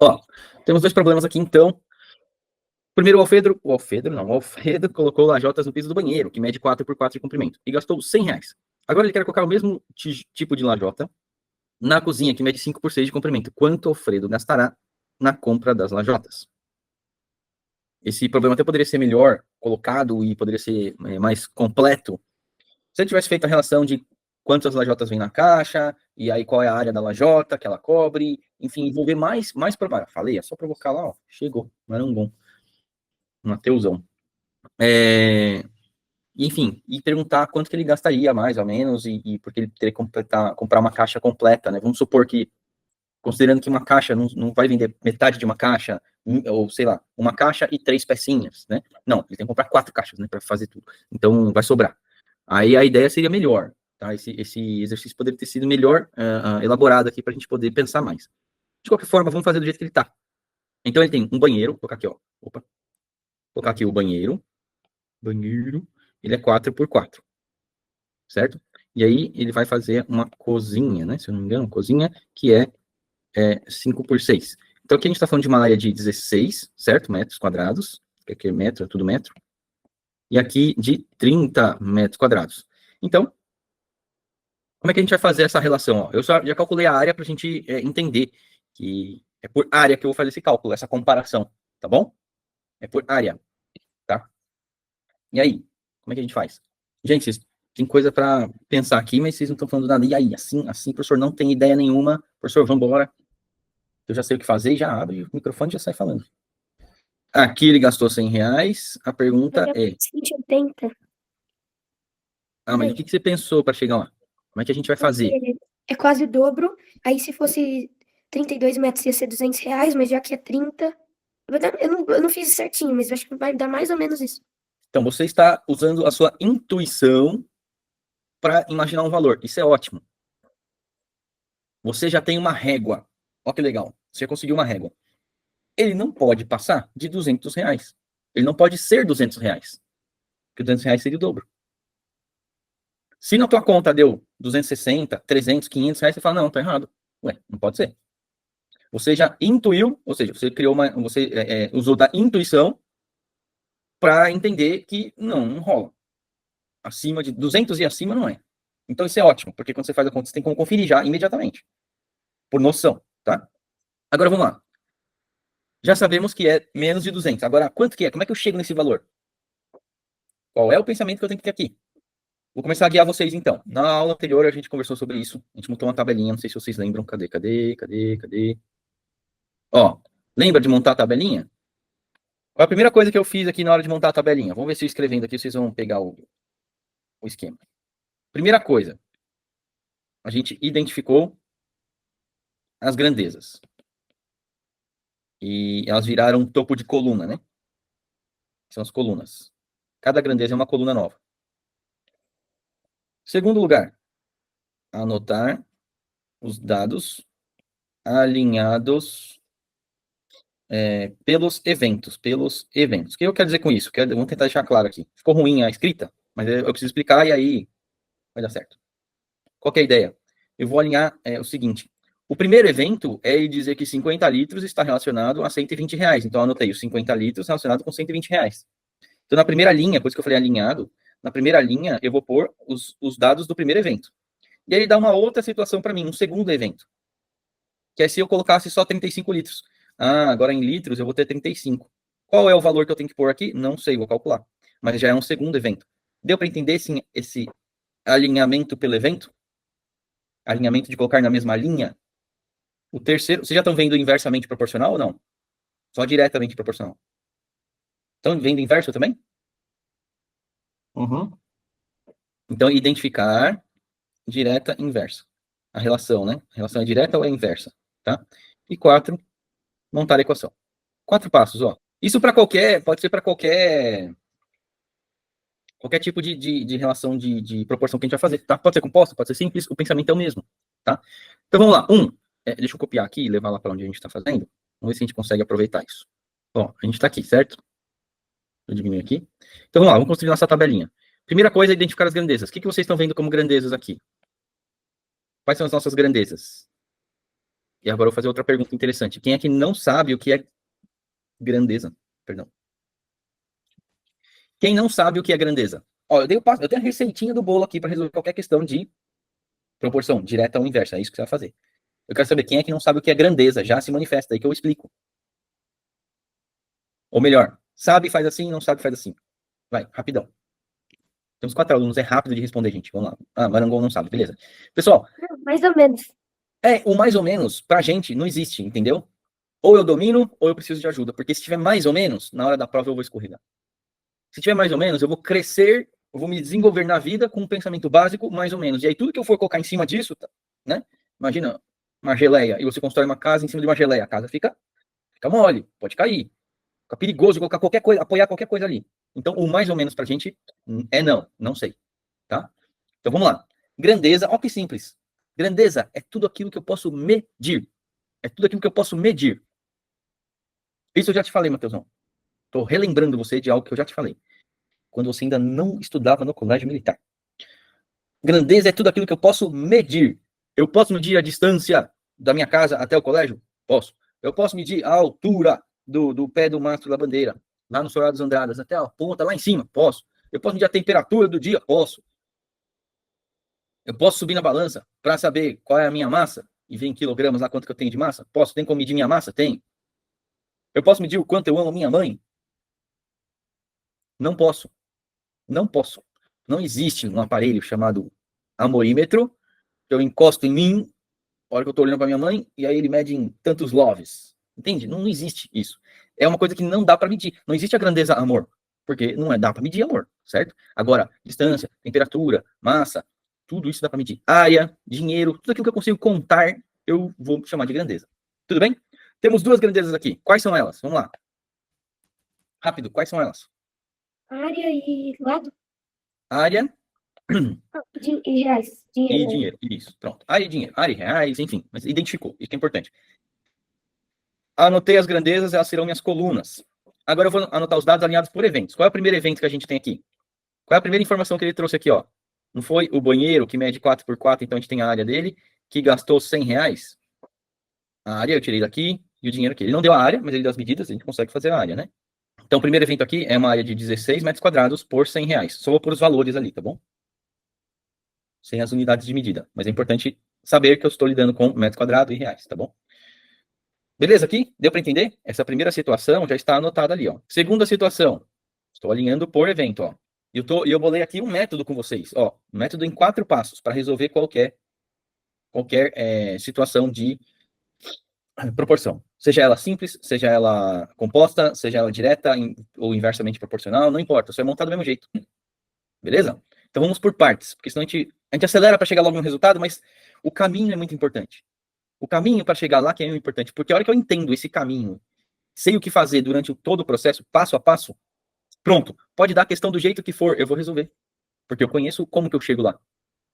Ó, temos dois problemas aqui, então. Primeiro, o Alfredo colocou lajotas no piso do banheiro, que mede 4 por 4 de comprimento, e gastou R$ 100. Agora ele quer colocar o mesmo tipo de lajota na cozinha, que mede 5 por 6 de comprimento. Quanto o Alfredo gastará na compra das lajotas? Esse problema até poderia ser melhor colocado e poderia ser mais completo se ele tivesse feito a relação de quantas lajotas vem na caixa, e aí qual é a área da lajota que ela cobre, enfim, envolver mais para. Falei, é só provocar lá, ó, chegou, Marangom, Mateusão. Enfim, e perguntar quanto que ele gastaria, mais ou menos, e porque ele teria que comprar uma caixa completa, né? Vamos supor que, considerando que uma caixa não vai vender metade de uma caixa, ou sei lá, uma caixa e 3 pecinhas, né? Não, ele tem que comprar 4 caixas, né, para fazer tudo. Então, vai sobrar. Aí a ideia seria melhor, tá? Esse exercício poderia ter sido melhor elaborado aqui para a gente poder pensar mais. De qualquer forma, vamos fazer do jeito que ele tá. Então, ele tem um banheiro, vou colocar aqui, ó. Opa. Vou colocar aqui o banheiro. Ele é 4 por 4, certo? E aí ele vai fazer uma cozinha, né? Se eu não me engano, cozinha que é 5 por 6. Então aqui a gente está falando de uma área de 16, certo? Metros quadrados. Aqui é metro, é tudo metro. E aqui de 30 metros quadrados. Então, como é que a gente vai fazer essa relação? Ó, eu já calculei a área para a gente entender que é por área que eu vou fazer esse cálculo, essa comparação, tá bom? É por área, tá? E aí, como é que a gente faz? Gente, vocês tem coisa para pensar aqui, mas vocês não estão falando nada. E aí, assim, professor, não tem ideia nenhuma. Professor, vamos embora. Eu já sei o que fazer e já abre o microfone e já sai falando. Aqui ele gastou R$ 100. A pergunta é... 180. mas o que você pensou para chegar lá? Como é que a gente vai fazer? É quase o dobro. Aí se fosse 32 metros ia ser R$ 200, mas já que é 30... Eu não fiz certinho, mas acho que vai dar mais ou menos isso. Então, você está usando a sua intuição para imaginar um valor. Isso é ótimo. Você já tem uma régua. Olha que legal. Você conseguiu uma régua. Ele não pode passar de R$ 200. Ele não pode ser R$ 200. Porque R$ 200 seria o dobro. Se na tua conta deu 260, 300, R$ 500, você fala, não, tá errado. Ué, não pode ser. Você já intuiu, ou seja, você criou você usou da intuição para entender que não rola. Acima de 200 e acima não é. Então isso é ótimo, porque quando você faz a conta, você tem como conferir já imediatamente, por noção, tá? Agora vamos lá. Já sabemos que é menos de 200. Agora, quanto que é? Como é que eu chego nesse valor? Qual é o pensamento que eu tenho que ter aqui? Vou começar a guiar vocês, então. Na aula anterior, a gente conversou sobre isso. A gente montou uma tabelinha, não sei se vocês lembram. Cadê? Ó, lembra de montar a tabelinha? Qual a primeira coisa que eu fiz aqui na hora de montar a tabelinha? Vamos ver se eu escrevendo aqui, vocês vão pegar o esquema. Primeira coisa, a gente identificou as grandezas. E elas viraram topo de coluna, né? São as colunas. Cada grandeza é uma coluna nova. Segundo lugar, anotar os dados alinhados pelos eventos. O que eu quero dizer com isso? Vamos tentar deixar claro aqui. Ficou ruim a escrita, mas eu preciso explicar e aí vai dar certo. Qual que é a ideia? Eu vou alinhar o seguinte. O primeiro evento é ele dizer que 50 litros está relacionado a R$ 120. Então, eu anotei os 50 litros relacionado com R$ 120. Então, na primeira linha, por isso que eu falei alinhado, na primeira linha eu vou pôr os dados do primeiro evento. E aí ele dá uma outra situação para mim, um segundo evento. Que é se eu colocasse só 35 litros. Agora em litros eu vou ter 35. Qual é o valor que eu tenho que pôr aqui? Não sei, vou calcular. Mas já é um segundo evento. Deu para entender esse alinhamento pelo evento? Alinhamento de colocar na mesma linha? O terceiro, vocês já estão vendo inversamente proporcional ou não? Só diretamente proporcional. Estão vendo inverso também? Uhum. Então, identificar direta e inversa. A relação, né? A relação é direta ou é inversa, tá? E 4, montar a equação. 4 passos, ó. Isso para pode ser para qualquer tipo de relação de proporção que a gente vai fazer, tá? Pode ser composta, pode ser simples, o pensamento é o mesmo, tá? Então vamos lá. Deixa eu copiar aqui e levar lá para onde a gente está fazendo. Vamos ver se a gente consegue aproveitar isso. Ó, a gente está aqui, certo? Vou diminuir aqui. Então vamos lá, vamos construir nossa tabelinha. Primeira coisa é identificar as grandezas. O que vocês estão vendo como grandezas aqui? Quais são as nossas grandezas? E agora eu vou fazer outra pergunta interessante. Quem é que não sabe o que é grandeza? Perdão. Quem não sabe o que é grandeza? Ó, eu tenho a receitinha do bolo aqui para resolver qualquer questão de proporção, direta ou inversa. É isso que você vai fazer. Eu quero saber quem é que não sabe o que é grandeza. Já se manifesta aí que eu explico. Ou melhor, sabe faz assim, não sabe faz assim. Vai, rapidão. Temos 4 alunos, é rápido de responder, gente. Vamos lá. Ah, Marangol não sabe, beleza. Pessoal, Mais ou menos. o mais ou menos, pra gente, não existe, entendeu? Ou eu domino, ou eu preciso de ajuda. Porque se tiver mais ou menos, na hora da prova eu vou escorregar. Se tiver mais ou menos, eu vou crescer, eu vou me desenvolver na vida com um pensamento básico, mais ou menos. E aí tudo que eu for colocar em cima disso, né? Imagina uma geleia, e você constrói uma casa em cima de uma geleia. A casa fica mole, pode cair. Fica perigoso colocar qualquer coisa, apoiar qualquer coisa ali. Então, o mais ou menos pra gente é não sei, tá? Então, vamos lá. Grandeza, ó que simples. Grandeza é tudo aquilo que eu posso medir. É tudo aquilo que eu posso medir. Isso eu já te falei, Matheusão. Tô relembrando você de algo que eu já te falei. Quando você ainda não estudava no colégio militar. Grandeza é tudo aquilo que eu posso medir. Eu posso medir a distância da minha casa até o colégio? Posso. Eu posso medir a altura do pé do mastro da bandeira, lá no Solar dos Andradas, até a ponta lá em cima? Posso. Eu posso medir a temperatura do dia? Posso. Eu posso subir na balança para saber qual é a minha massa e ver em quilogramas lá quanto que eu tenho de massa? Posso. Tem como medir minha massa? Tem. Eu posso medir o quanto eu amo minha mãe? Não posso. Não posso. Não existe um aparelho chamado amorímetro que eu encosto em mim, a hora que eu tô olhando para minha mãe, e aí ele mede em tantos loves. Entende? Não existe isso. É uma coisa que não dá para medir. Não existe a grandeza amor, porque não dá para medir amor, certo? Agora, distância, temperatura, massa, tudo isso dá para medir. Área, dinheiro, tudo aquilo que eu consigo contar, eu vou chamar de grandeza. Tudo bem? Temos 2 grandezas aqui. Quais são elas? Vamos lá. Rápido, quais são elas? Área e lado. Área E reais. e Dinheiro. dinheiro. Isso, pronto. Área e dinheiro. Área e reais, enfim. Mas identificou. Isso que é importante. Anotei as grandezas, elas serão minhas colunas. Agora eu vou anotar os dados alinhados por eventos. Qual é o primeiro evento que a gente tem aqui? Qual é a primeira informação que ele trouxe aqui, ó? Não foi o banheiro que mede 4x4, então a gente tem a área dele, que gastou R$ 100? A área eu tirei daqui e o dinheiro aqui. Ele não deu a área, mas ele deu as medidas, a gente consegue fazer a área, né? Então o primeiro evento aqui é uma área de 16 metros quadrados por R$ 100. Só vou pôr os valores ali, tá bom? Sem as unidades de medida. Mas é importante saber que eu estou lidando com metro quadrado e reais, tá bom? Beleza aqui? Deu para entender? Essa primeira situação já está anotada ali, ó. Segunda situação. Estou alinhando por evento, ó. E eu bolei aqui um método com vocês, ó. Um método em 4 passos para resolver qualquer situação de proporção. Seja ela simples, seja ela composta, seja ela direta ou inversamente proporcional, não importa. Só é montar do mesmo jeito. Beleza? Então vamos por partes, porque senão a gente acelera para chegar logo no resultado, mas o caminho é muito importante. O caminho para chegar lá que é importante, porque a hora que eu entendo esse caminho, sei o que fazer durante todo o processo, passo a passo, pronto, pode dar a questão do jeito que for, eu vou resolver, porque eu conheço como que eu chego lá,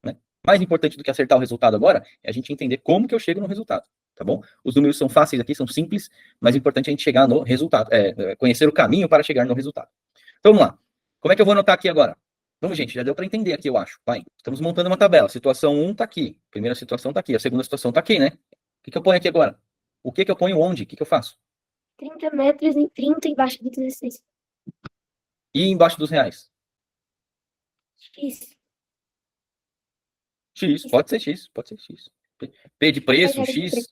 né? Mais importante do que acertar o resultado agora é a gente entender como que eu chego no resultado, tá bom? Os números são fáceis aqui, são simples, mas é importante a gente chegar no resultado, conhecer o caminho para chegar no resultado. Então vamos lá. Como é que eu vou anotar aqui agora? Vamos, gente, já deu para entender aqui, eu acho. Vai. Estamos montando uma tabela. Situação 1 está aqui. Primeira situação está aqui. A segunda situação está aqui, né? O que eu ponho aqui agora? O que eu ponho onde? O que eu faço? 30 metros em 30 embaixo de 16. E embaixo dos reais? X. X, pode ser X, pode ser X. P de preço, Regra de X, preço.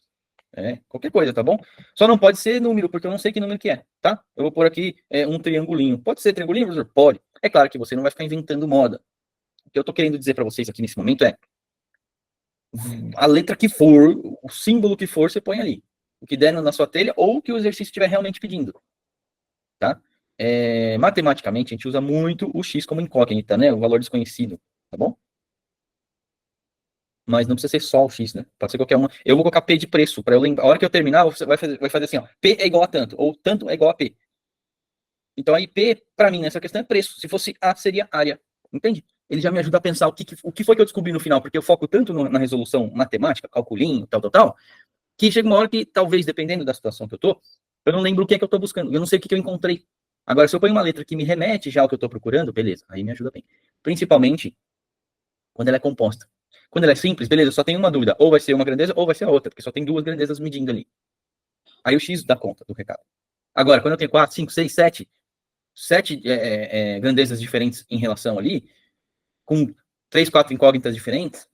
qualquer coisa, tá bom? Só não pode ser número, porque eu não sei que número que é, tá? Eu vou pôr aqui um triangulinho. Pode ser triangulinho, professor? Pode. É claro que você não vai ficar inventando moda. O que eu tô querendo dizer para vocês aqui nesse momento é a letra que for, o símbolo que for, você põe ali. O que der na sua telha ou o que o exercício estiver realmente pedindo, tá? Matematicamente, a gente usa muito o X como incógnita, né? O valor desconhecido, tá bom? Mas não precisa ser só o X, né? Pode ser qualquer uma. Eu vou colocar P de preço, para eu lembrar. A hora que eu terminar, você vai fazer assim, ó. P é igual a tanto, ou tanto é igual a P. Então aí P, para mim, nessa questão é preço. Se fosse A, seria área. Entende? Ele já me ajuda a pensar o que foi que eu descobri no final, porque eu foco tanto na resolução matemática, calculinho, tal, que chega uma hora que, talvez, dependendo da situação que eu não lembro o que é que eu estou buscando. Eu não sei o que eu encontrei. Agora, se eu ponho uma letra que me remete já ao que eu estou procurando, beleza, aí me ajuda bem. Principalmente quando ela é composta. Quando ela é simples, beleza, só tem uma dúvida. Ou vai ser uma grandeza ou vai ser a outra, porque só tem duas grandezas medindo ali. Aí o X dá conta do recado. Agora, quando eu tenho 4, 5, 6, 7 grandezas diferentes em relação ali, com 3, 4 incógnitas diferentes,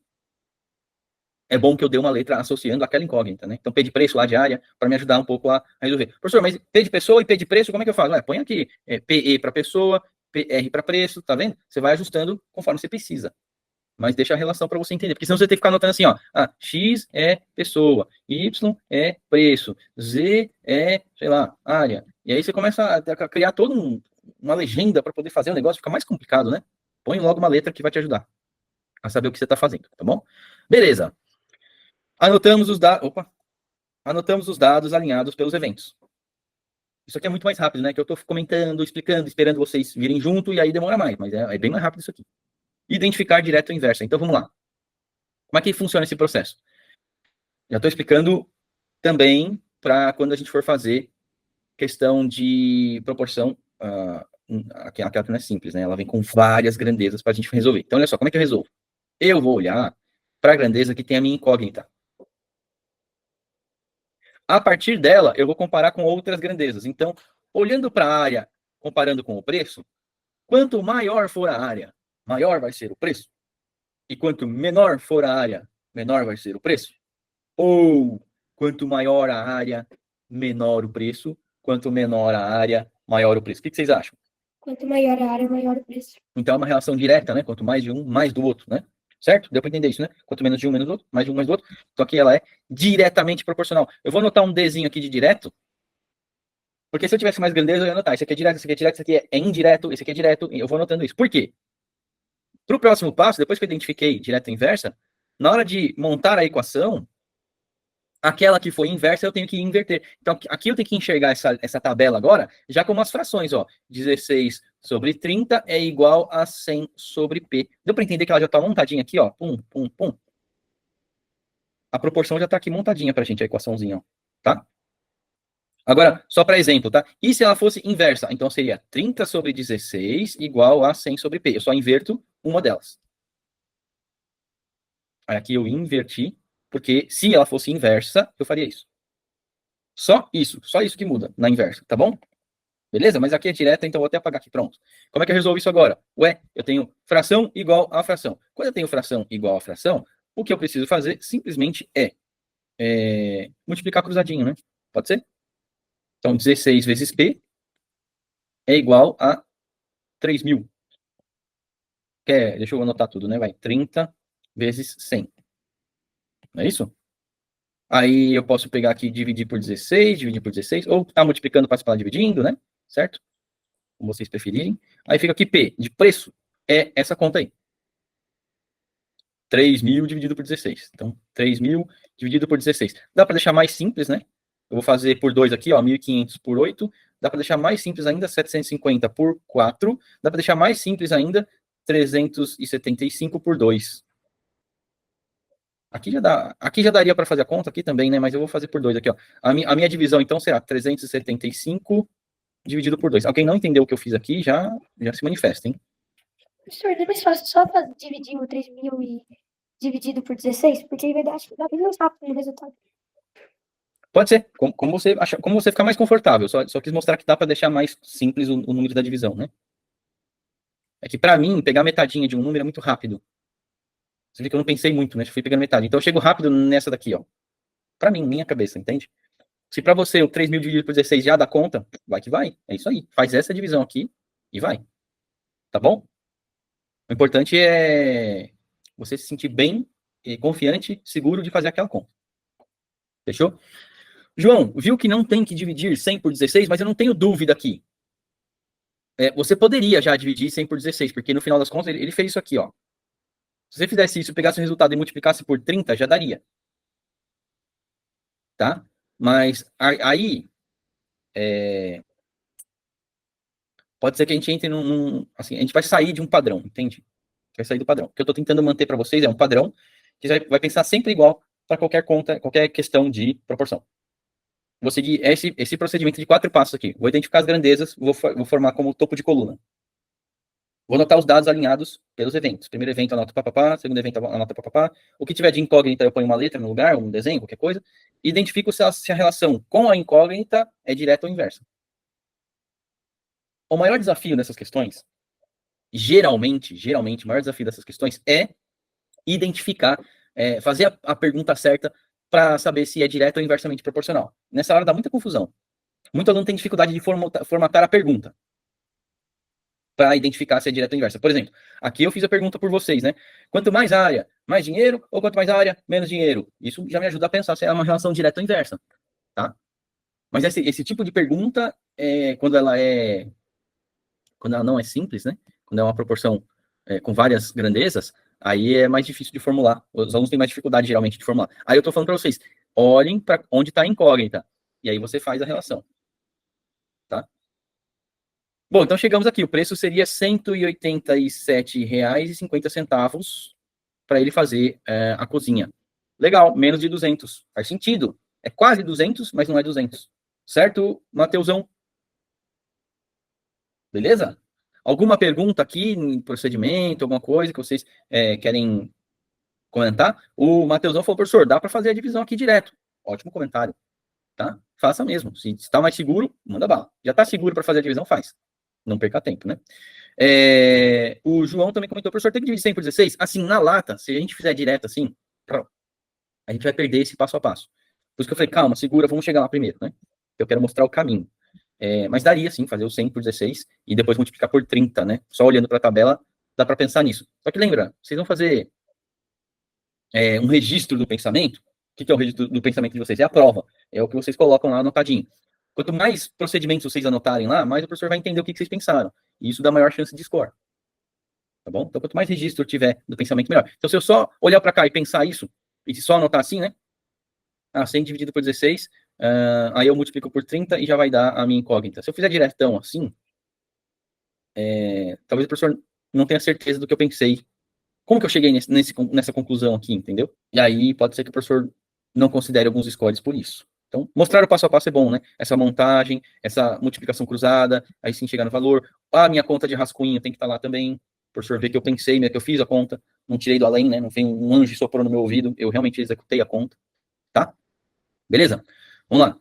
é bom que eu dê uma letra associando aquela incógnita, né? Então, P de preço lá de área, para me ajudar um pouco a resolver. Professor, mas P de pessoa e P de preço, como é que eu faço? Põe aqui PE para pessoa, PR para preço, tá vendo? Você vai ajustando conforme você precisa. Mas deixa a relação para você entender, porque senão você tem que ficar anotando assim, ó, X é pessoa, Y é preço, Z é, sei lá, área. E aí você começa a criar toda uma legenda para poder fazer o negócio, fica mais complicado, né? Põe logo uma letra que vai te ajudar a saber o que você está fazendo, tá bom? Beleza. Anotamos os dados. Opa! Anotamos os dados alinhados pelos eventos. Isso aqui é muito mais rápido, né? Que eu estou comentando, explicando, esperando vocês virem junto e aí demora mais, mas é bem mais rápido isso aqui. Identificar direto ou inversa. Então vamos lá. Como é que funciona esse processo? Já estou explicando também para quando a gente for fazer questão de proporção. Aquela que não é simples, né? Ela vem com várias grandezas para a gente resolver. Então, olha só, como é que eu resolvo? Eu vou olhar para a grandeza que tem a minha incógnita. A partir dela, eu vou comparar com outras grandezas. Então, olhando para a área, comparando com o preço, quanto maior for a área, maior vai ser o preço. E quanto menor for a área, menor vai ser o preço. Ou quanto maior a área, menor o preço. Quanto menor a área, maior o preço. O que vocês acham? Quanto maior a área, maior o preço. Então é uma relação direta, né? Quanto mais de um, mais do outro, né? Certo? Deu para entender isso, né? Quanto menos de um, menos do outro, mais de um, mais do outro. Então aqui ela é diretamente proporcional. Eu vou anotar um Dzinho aqui de direto, porque se eu tivesse mais grandeza, eu ia anotar. Isso aqui é direto, isso aqui é direto, isso aqui é indireto, isso aqui é direto. Eu vou anotando isso. Por quê? Para o próximo passo, depois que eu identifiquei direto e inversa, na hora de montar a equação, aquela que foi inversa eu tenho que inverter. Então, aqui eu tenho que enxergar essa tabela agora, já com umas frações, ó. 16 sobre 30 é igual a 100 sobre P. Deu para entender que ela já está montadinha aqui, ó. Pum, pum, pum. A proporção já está aqui montadinha para a gente, a equaçãozinha, ó. Tá? Agora, só para exemplo, tá? E se ela fosse inversa? Então, seria 30 sobre 16 igual a 100 sobre P. Eu só inverto uma delas. Aí aqui eu inverti, porque se ela fosse inversa, eu faria isso. Só isso que muda na inversa, tá bom? Beleza? Mas aqui é direta, então vou até apagar aqui, pronto. Como é que eu resolvo isso agora? Ué, eu tenho fração igual a fração. Quando eu tenho fração igual a fração, o que eu preciso fazer simplesmente é multiplicar cruzadinho, né? Pode ser? Então, 16 vezes P é igual a 3.000. Deixa eu anotar tudo, né? Vai, 30 vezes 100. Não é isso? Aí eu posso pegar aqui e dividir por 16, ou tá multiplicando para separar dividindo, né? Certo? Como vocês preferirem. Aí fica aqui P, de preço, é essa conta aí. 3.000 dividido por 16. Então, 3.000 dividido por 16. Dá para deixar mais simples, né? Eu vou fazer por 2 aqui, ó, 1.500 por 8. Dá para deixar mais simples ainda, 750 por 4. Dá para deixar mais simples ainda, 375 por 2. Aqui já daria para fazer a conta aqui também, né? Mas eu vou fazer por 2 aqui, ó. A minha divisão, então, será 375 dividido por 2. Alguém não entendeu o que eu fiz aqui, já se manifesta, hein? Professor, não é mais fácil só dividir o 3.000 e dividido por 16? Porque aí vai dar, acho que dá bem mais rápido no resultado. Pode ser, como você ficar mais confortável. Só quis mostrar que dá para deixar mais simples o número da divisão, né? É que para mim, pegar metadinha de um número é muito rápido. Você vê que eu não pensei muito, né? Eu fui pegando metade. Então eu chego rápido nessa daqui, ó. Para mim, minha cabeça, entende? Se para você o 3.000 dividido por 16 já dá conta, vai que vai. É isso aí. Faz essa divisão aqui e vai. Tá bom? O importante é você se sentir bem, confiante, seguro de fazer aquela conta. Fechou? João, viu que não tem que dividir 100 por 16, mas eu não tenho dúvida aqui. Você poderia já dividir 100 por 16, porque no final das contas ele fez isso aqui, ó. Se você fizesse isso, pegasse o resultado e multiplicasse por 30, já daria. Tá? Mas aí pode ser que a gente entre assim, a gente vai sair de um padrão, entende? Vai sair do padrão. O que eu estou tentando manter para vocês é um padrão que vai pensar sempre igual para qualquer conta, qualquer questão de proporção. Vou seguir esse procedimento de 4 passos aqui. Vou identificar as grandezas, vou formar como topo de coluna. Vou anotar os dados alinhados pelos eventos. Primeiro evento anoto papapá, segundo evento anoto papapá. O que tiver de incógnita eu ponho uma letra no lugar, um desenho, qualquer coisa. Identifico se a relação com a incógnita é direta ou inversa. O maior desafio dessas questões, geralmente, o maior desafio dessas questões é identificar, fazer a pergunta certa para saber se é direta ou inversamente proporcional. Nessa hora dá muita confusão. Muito aluno tem dificuldade de formatar a pergunta para identificar se é direta ou inversa. Por exemplo, aqui eu fiz a pergunta por vocês, né? Quanto mais área, mais dinheiro, ou quanto mais área, menos dinheiro? Isso já me ajuda a pensar se é uma relação direta ou inversa, tá? Mas esse tipo de pergunta, quando ela não é simples, né? Quando é uma proporção com várias grandezas, aí é mais difícil de formular. Os alunos têm mais dificuldade, geralmente, de formular. Aí eu estou falando para vocês, olhem para onde está a incógnita, e aí você faz a relação, tá? Bom, então chegamos aqui. O preço seria R$ 187,50 para ele fazer a cozinha. Legal, menos de 200. Faz sentido. É quase 200, mas não é 200. Certo, Mateusão? Beleza? Alguma pergunta aqui em procedimento, alguma coisa que vocês querem comentar? O Mateusão falou, professor, dá para fazer a divisão aqui direto. Ótimo comentário, tá? Faça mesmo. Se está mais seguro, manda bala. Já está seguro para fazer a divisão, faz. Não perca tempo, né? O João também comentou, professor, tem que dividir 100 por 16? Assim, na lata, se a gente fizer direto assim, a gente vai perder esse passo a passo. Por isso que eu falei, calma, segura, vamos chegar lá primeiro, né? Eu quero mostrar o caminho. Mas daria, sim, fazer o 100 por 16 e depois multiplicar por 30, né? Só olhando para a tabela, dá para pensar nisso. Só que lembra, vocês vão fazer um registro do pensamento. O que é o registro do pensamento de vocês? É a prova. É o que vocês colocam lá anotadinho. Quanto mais procedimentos vocês anotarem lá, mais o professor vai entender o que vocês pensaram. E isso dá maior chance de score. Tá bom? Então, quanto mais registro tiver do pensamento, melhor. Então, se eu só olhar para cá e pensar isso, e só anotar assim, né? 100 dividido por 16, aí eu multiplico por 30 e já vai dar a minha incógnita. Se eu fizer diretão assim, talvez o professor não tenha certeza do que eu pensei. Como que eu cheguei nessa conclusão aqui, entendeu? E aí pode ser que o professor não considere alguns scores por isso. Então, mostrar o passo a passo é bom, né? Essa montagem, essa multiplicação cruzada, aí sim chegar no valor. A minha conta de rascunho tem que estar lá também. O professor vê que eu pensei, né, que eu fiz a conta, não tirei do além, né? Não tem um anjo soprou no meu ouvido, eu realmente executei a conta, tá? Beleza? Vamos lá.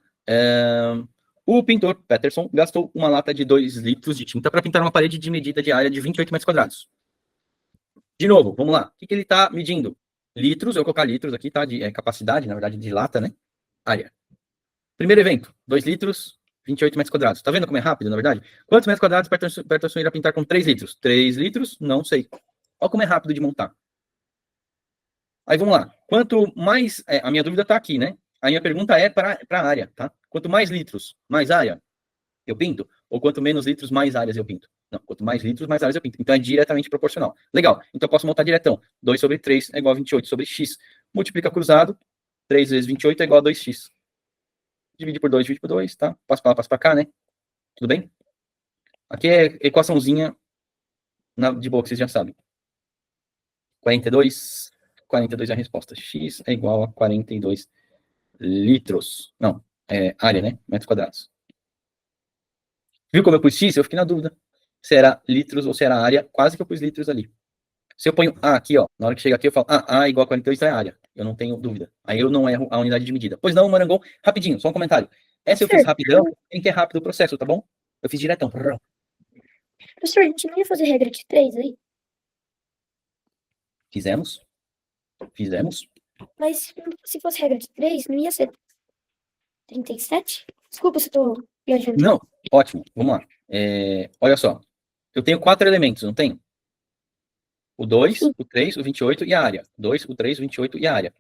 O pintor Peterson gastou uma lata de 2 litros de tinta para pintar uma parede de medida de área de 28 metros quadrados. De novo, vamos lá. O que ele está medindo? Litros, eu vou colocar litros aqui, tá? De capacidade, na verdade, de lata, né? Área. Primeiro evento, 2 litros, 28 metros quadrados. Tá vendo como é rápido, na verdade? Quantos metros quadrados Peterson irá pintar com 3 litros? 3 litros? Não sei. Olha como é rápido de montar. Aí vamos lá. Quanto mais. A minha dúvida está aqui, né? A minha pergunta é para a área, tá? Quanto mais litros, mais área eu pinto? Ou quanto menos litros, mais áreas eu pinto? Não, quanto mais litros, mais áreas eu pinto. Então é diretamente proporcional. Legal. Então eu posso montar diretão. 2 sobre 3 é igual a 28 sobre x. Multiplica cruzado. 3 vezes 28 é igual a 2x. Divide por 2, divide por 2, tá? Passo para lá, passo para cá, né? Tudo bem? Aqui é equaçãozinha de boa, que vocês já sabem. 42. 42 é a resposta. X é igual a 42 litros. Não, área, né? Metros quadrados. Viu como eu pus X? Eu fiquei na dúvida se era litros ou se era área. Quase que eu pus litros ali. Se eu ponho A aqui, ó, na hora que chega aqui eu falo, A igual a 42 é área. Eu não tenho dúvida. Aí eu não erro a unidade de medida. Pois não, Marangon, rapidinho, só um comentário. Essa eu fiz rapidão, tem que é rápido o processo, tá bom? Eu fiz diretão. Professor, a gente não ia fazer regra de 3 aí? Fizemos. Mas se fosse regra de 3, não ia ser 37? Desculpa se eu tô viajando. Não, ótimo, vamos lá. Olha só, eu tenho 4 elementos, não tenho? O 2, Sim. o 3, o 28 e a área. 2, o 3, o 28 e a área.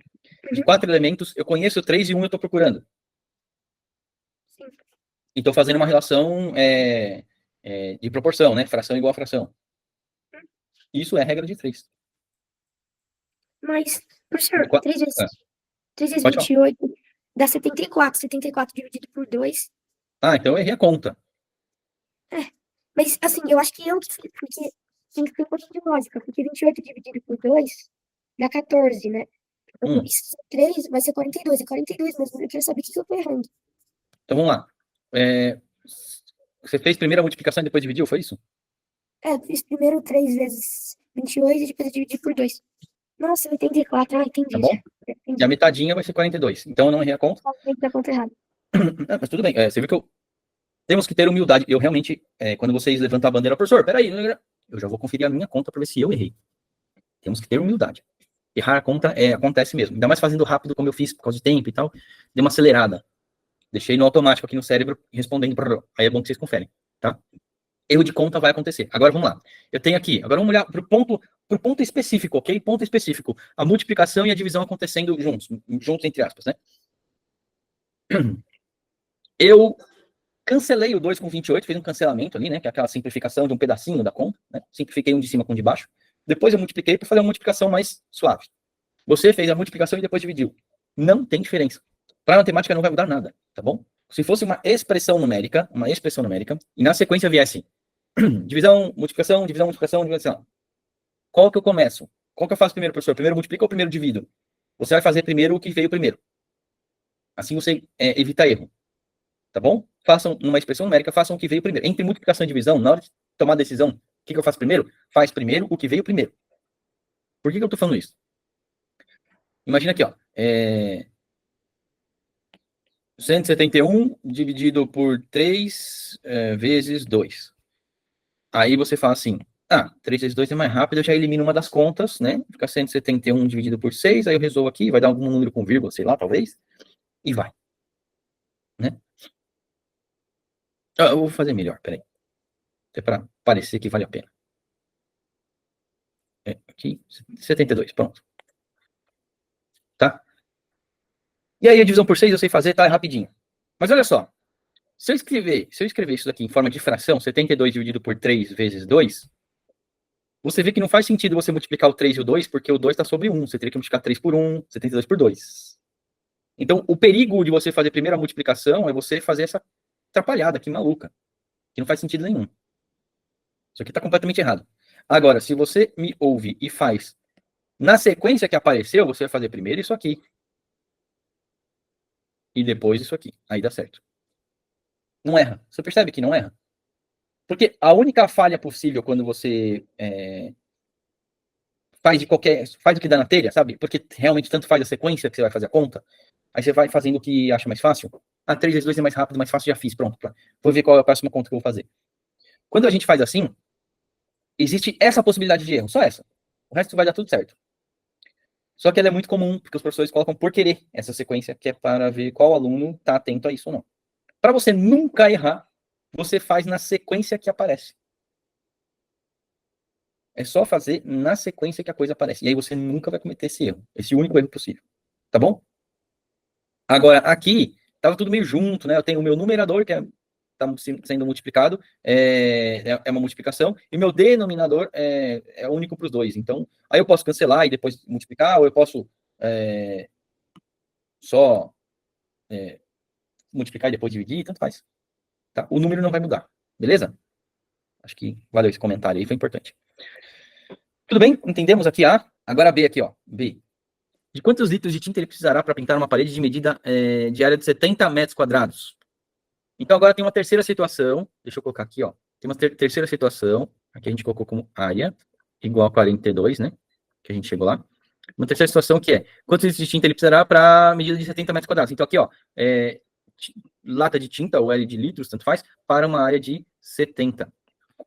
De Uhum. 4 elementos, eu conheço 3 e 1 eu estou procurando. Sim. E estou fazendo uma relação de proporção, né? Fração igual a fração. Isso é regra de 3. Mas, professor, 3 vezes, Ah, 3 vezes pode falar. 28 dá 74. 74 dividido por 2. Então eu errei a conta. Mas, assim, eu acho que eu que fiz, porque tem que ter um pouquinho de lógica, porque 28 dividido por 2 dá 14, né? Isso 3 vai ser 42, é 42 mesmo. Eu quero saber o que eu tô errando. Então vamos lá. Você fez primeiro a multiplicação e depois dividiu, foi isso? Fiz primeiro 3 vezes 28 e depois eu dividi por 2. Nossa, eu entendi 4. Entendi. Tá bom? E a metadinha vai ser 42. Então eu não errei a conta. Da conta errada. Mas tudo bem. Você viu que temos que ter humildade. Eu realmente, quando vocês levantam a bandeira, professor, peraí, eu já vou conferir a minha conta para ver se eu errei. Temos que ter humildade. Errar a conta acontece mesmo. Ainda mais fazendo rápido, como eu fiz, por causa de tempo e tal. Dei uma acelerada. Deixei no automático aqui no cérebro, respondendo. Aí é bom que vocês conferem, tá? Erro de conta vai acontecer. Agora, vamos lá. Eu tenho aqui, agora vamos olhar para o ponto específico, ok? Ponto específico. A multiplicação e a divisão acontecendo juntos entre aspas, né? Eu cancelei o 2 com 28, fiz um cancelamento ali, né? Que é aquela simplificação de um pedacinho da conta, né? Simplifiquei um de cima com um de baixo. Depois eu multipliquei para fazer uma multiplicação mais suave. Você fez a multiplicação e depois dividiu. Não tem diferença. Para matemática não vai mudar nada, tá bom? Se fosse uma expressão numérica, e na sequência viesse divisão, multiplicação, divisão. Qual que eu começo? Qual que eu faço primeiro, professor? Primeiro multiplico ou primeiro divido? Você vai fazer primeiro o que veio primeiro. Assim você evita erro. Tá bom? Façam numa expressão numérica, façam o que veio primeiro. Entre multiplicação e divisão, na hora de tomar a decisão, o que eu faço primeiro? Faz primeiro o que veio primeiro. Por que eu tô falando isso? Imagina aqui, ó. 171 dividido por 3 vezes 2. Aí você fala assim, 3 vezes 2 é mais rápido, eu já elimino uma das contas, né? Fica 171 dividido por 6, aí eu resolvo aqui, vai dar algum número com vírgula, sei lá, talvez, e vai. Né? Eu vou fazer melhor, peraí. Até para parecer que vale a pena. Aqui, 72, pronto. Tá? E aí a divisão por 6 eu sei fazer, tá? É rapidinho. Mas olha só, se eu escrever isso daqui em forma de fração, 72 dividido por 3 vezes 2, você vê que não faz sentido você multiplicar o 3 e o 2, porque o 2 está sobre 1. Você teria que multiplicar 3 por 1, 72 por 2. Então, o perigo de você fazer primeiro a multiplicação é você fazer essa atrapalhada aqui, maluca, que não faz sentido nenhum. Isso aqui está completamente errado. Agora, se você me ouve e faz na sequência que apareceu, você vai fazer primeiro isso aqui. E depois isso aqui. Aí dá certo. Não erra. Você percebe que não erra? Porque a única falha possível quando você faz o que dá na telha, sabe? Porque realmente tanto faz a sequência que você vai fazer a conta, aí você vai fazendo o que acha mais fácil. 3 vezes 2 é mais rápido, mais fácil, já fiz, pronto. Vou ver qual é a próxima conta que eu vou fazer. Quando a gente faz assim, existe essa possibilidade de erro, só essa. O resto vai dar tudo certo. Só que ela é muito comum, porque os professores colocam por querer essa sequência, que é para ver qual aluno está atento a isso ou não. Para você nunca errar, você faz na sequência que aparece. É só fazer na sequência que a coisa aparece. E aí você nunca vai cometer esse erro. Esse único erro possível. Tá bom? Agora, aqui, estava tudo meio junto, né? Eu tenho o meu numerador, que está sendo multiplicado, é uma multiplicação, e meu denominador é único para os dois. Então, aí eu posso cancelar e depois multiplicar, ou eu posso só multiplicar e depois dividir, tanto faz. Tá? O número não vai mudar. Beleza? Acho que valeu esse comentário aí, foi importante. Tudo bem? Entendemos aqui A. Agora B aqui, ó. B. De quantos litros de tinta ele precisará para pintar uma parede de medida de área de 70 metros quadrados? Então, agora tem uma terceira situação. Deixa eu colocar aqui, ó. Tem uma terceira situação. Aqui a gente colocou como área igual a 42, né? Que a gente chegou lá. Uma terceira situação que é quantos litros de tinta ele precisará para medida de 70 metros quadrados. Então, aqui, ó. Lata de tinta, ou L de litros, tanto faz, para uma área de 70.